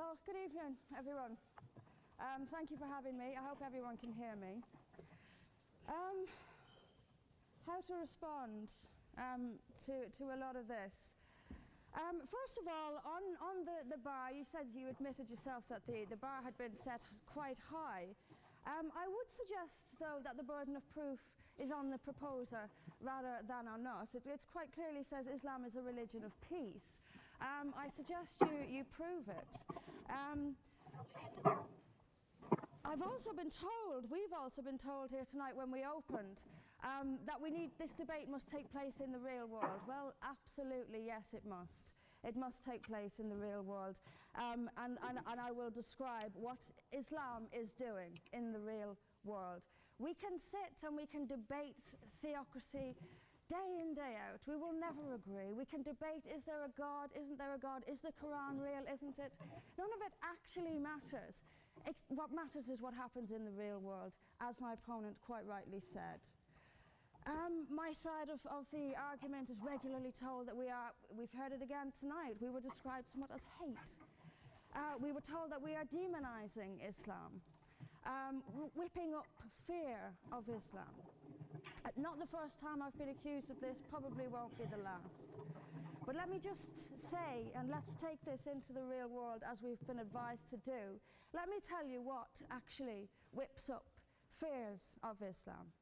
Well, good evening, everyone. Thank you for having me. I hope everyone can hear me. How to respond to a lot of this? First of all, on the bar, you said you admitted yourself that the bar had been set quite high. I would suggest, though, that the burden of proof is on the proposer rather than on us. It quite clearly says Islam is a religion of peace. I suggest you prove it. We've also been told here tonight when we opened that this debate must take place in the real world. Well, absolutely, yes, it must. It must take place in the real world. And I will describe what Islam is doing in the real world. We can sit and we can debate theocracy day in, day out. We will never agree. We can debate, is there a God, isn't there a God, is the Quran real, isn't it? None of it actually matters. What matters is what happens in the real world, as my opponent quite rightly said. My side of the argument is regularly told that we've heard it again tonight, we were described somewhat as hate. We were told that we are demonizing Islam, whipping up fear of Islam. Not the first time I've been accused of this, probably won't be the last. But let me just say, and let's take this into the real world as we've been advised to do, let me tell you what actually whips up fears of Islam.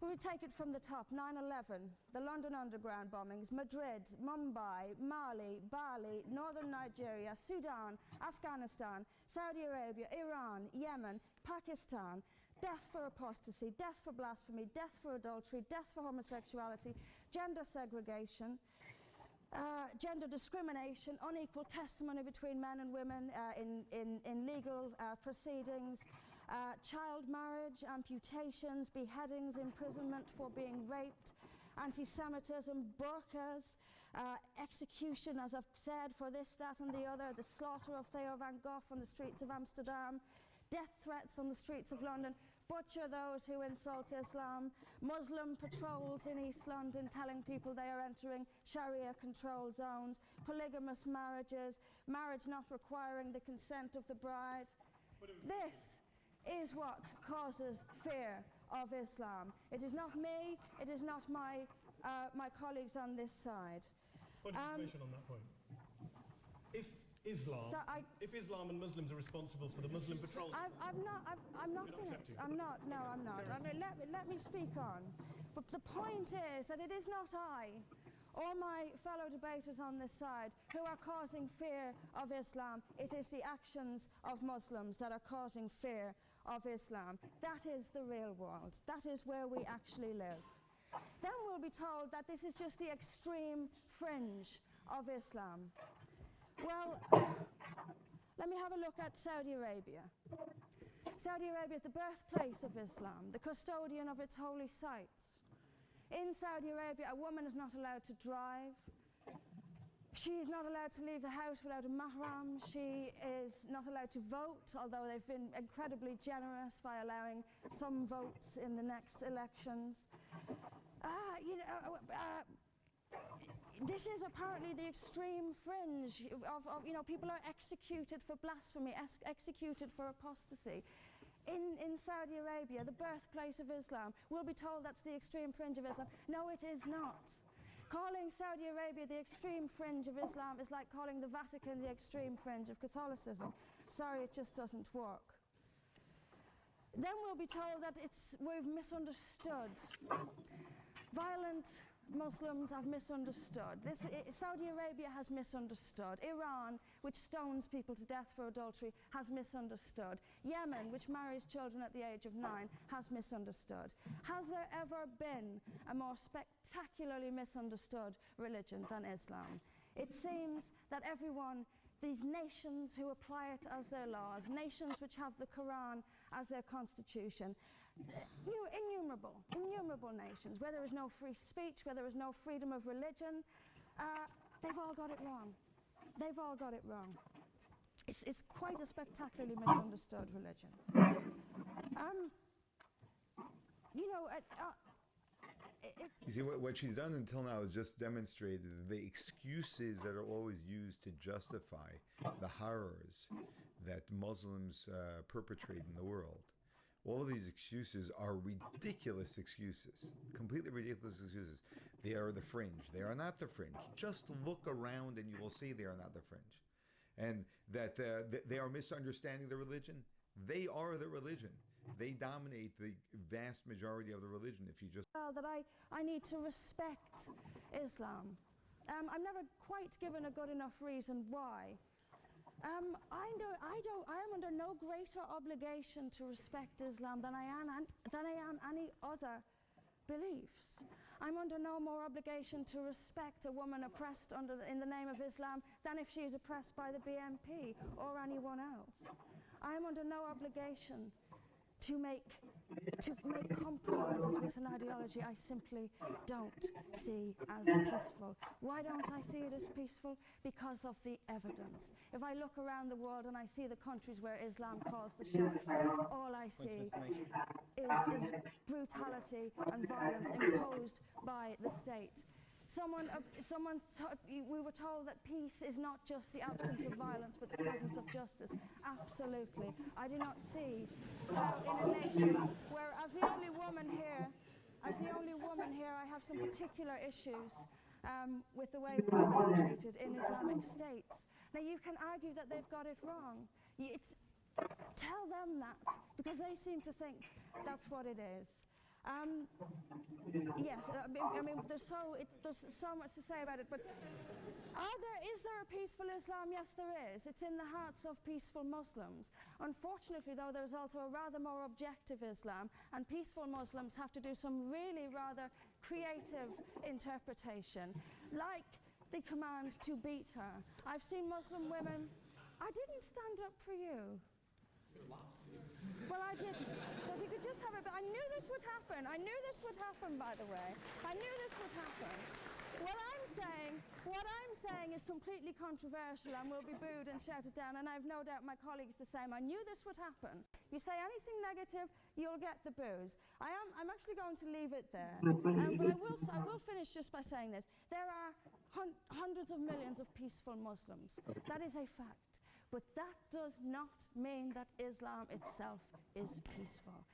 We take it from the top: 9/11, the London Underground bombings, Madrid, Mumbai, Mali, Bali, northern Nigeria, Sudan, Afghanistan, Saudi Arabia, Iran, Yemen, Pakistan, death for apostasy, death for blasphemy, death for adultery, death for homosexuality, gender segregation, gender discrimination, unequal testimony between men and women in legal proceedings, child marriage, amputations, beheadings, imprisonment for being raped, anti-Semitism, burqas, execution, as I've said, for this, that and the other, the slaughter of Theo van Gogh on the streets of Amsterdam, death threats on the streets of London, butcher those who insult Islam, Muslim patrols in East London telling people they are entering Sharia-controlled zones, polygamous marriages, marriage not requiring the consent of the bride. This is what causes fear of Islam. It is not me, it is not my colleagues on this side. Point of information on that point. If Islam and Muslims are responsible for the Muslim patrols... I'm not finished. I'm not. I mean, let me speak on. But the point is that it is not I or my fellow debaters on this side who are causing fear of Islam. It is the actions of Muslims that are causing fear of Islam. That is the real world. That is where we actually live. Then we'll be told that this is just the extreme fringe of Islam. Well, let me have a look at Saudi Arabia. Saudi Arabia is the birthplace of Islam, the custodian of its holy sites. In Saudi Arabia, a woman is not allowed to drive. She is not allowed to leave the house without a mahram. She is not allowed to vote, although they've been incredibly generous by allowing some votes in the next elections. This is apparently the extreme fringe of people are executed for blasphemy, executed for apostasy. In Saudi Arabia, the birthplace of Islam, we'll be told that's the extreme fringe of Islam. No, it is not. Calling Saudi Arabia the extreme fringe of Islam is like calling the Vatican the extreme fringe of Catholicism. Sorry, it just doesn't work. Then we'll be told that we've misunderstood. Violent Muslims have misunderstood. Saudi Arabia has misunderstood. Iran, which stones people to death for adultery, has misunderstood. Yemen, which marries children at the age of 9, has misunderstood. Has there ever been a more spectacularly misunderstood religion than Islam? It seems that these nations who apply it as their laws, nations which have the Quran as their constitution, innumerable nations, where there is no free speech, where there is no freedom of religion, they've all got it wrong. They've all got it wrong. It's quite a spectacularly misunderstood religion. You see, what she's done until now is just demonstrated the excuses that are always used to justify the horrors that Muslims perpetrate in the world. All of these excuses are ridiculous excuses, completely ridiculous excuses. They are the fringe. They are not the fringe. Just look around and you will see they are not the fringe. And that they are misunderstanding the religion. They are the religion. They dominate the vast majority of the religion. If you just that I need to respect Islam. I'm never quite given a good enough reason why. I am under no greater obligation to respect Islam than I am any other beliefs. I'm under no more obligation to respect a woman oppressed in the name of Islam than if she is oppressed by the BNP or anyone else. I am under no obligation to make compromises with an ideology I simply don't see as peaceful. Why don't I see it as peaceful? Because of the evidence. If I look around the world and I see the countries where Islam calls the shots, all I see is brutality and violence imposed by the state. We were told that peace is not just the absence of violence, but the presence of justice. Absolutely. I do not see how in a nation where, as the only woman here, I have some particular issues with the way women are treated in Islamic states. Now, you can argue that they've got it wrong. Tell them that, because they seem to think that's what it is. Yes, there's so much to say about it, but is there a peaceful Islam? Yes, there is. It's in the hearts of peaceful Muslims. Unfortunately, though, there's also a rather more objective Islam, and peaceful Muslims have to do some really rather creative interpretation, like the command to beat her. I've seen Muslim women. I didn't stand up for you. Well, I didn't. So if you could just have it. But I knew this would happen. I knew this would happen, by the way. I knew this would happen. What I'm saying is completely controversial and will be booed and shouted down, and I have no doubt my colleagues the same. I knew this would happen. You say anything negative, you'll get the boos. I'm actually going to leave it there. But I will finish just by saying this. There are hundreds of millions of peaceful Muslims. That is a fact. But that does not mean that Islam itself is peaceful.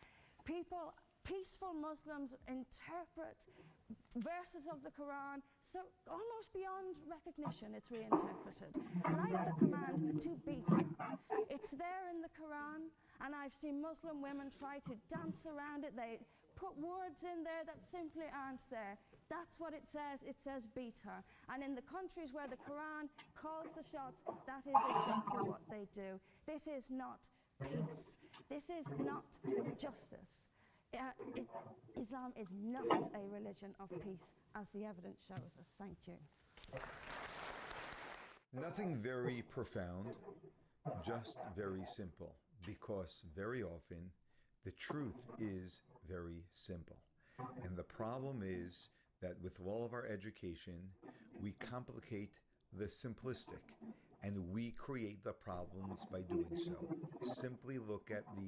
Peaceful Muslims interpret verses of the Quran so almost beyond recognition. It's reinterpreted, like the command to beat her. It's there in the Quran, and I've seen Muslim women try to dance around it. They put words in there that simply aren't there. That's what it says. It says beat her. And in the countries where the Quran calls the shots, that is exactly what they do. This is not peace. This is not justice. Islam is not a religion of peace, as the evidence shows us. Thank you. Nothing very profound, just very simple, because very often the truth is very simple. And the problem is that with all of our education, we complicate the simplistic, and we create the problems by doing so. Simply look at the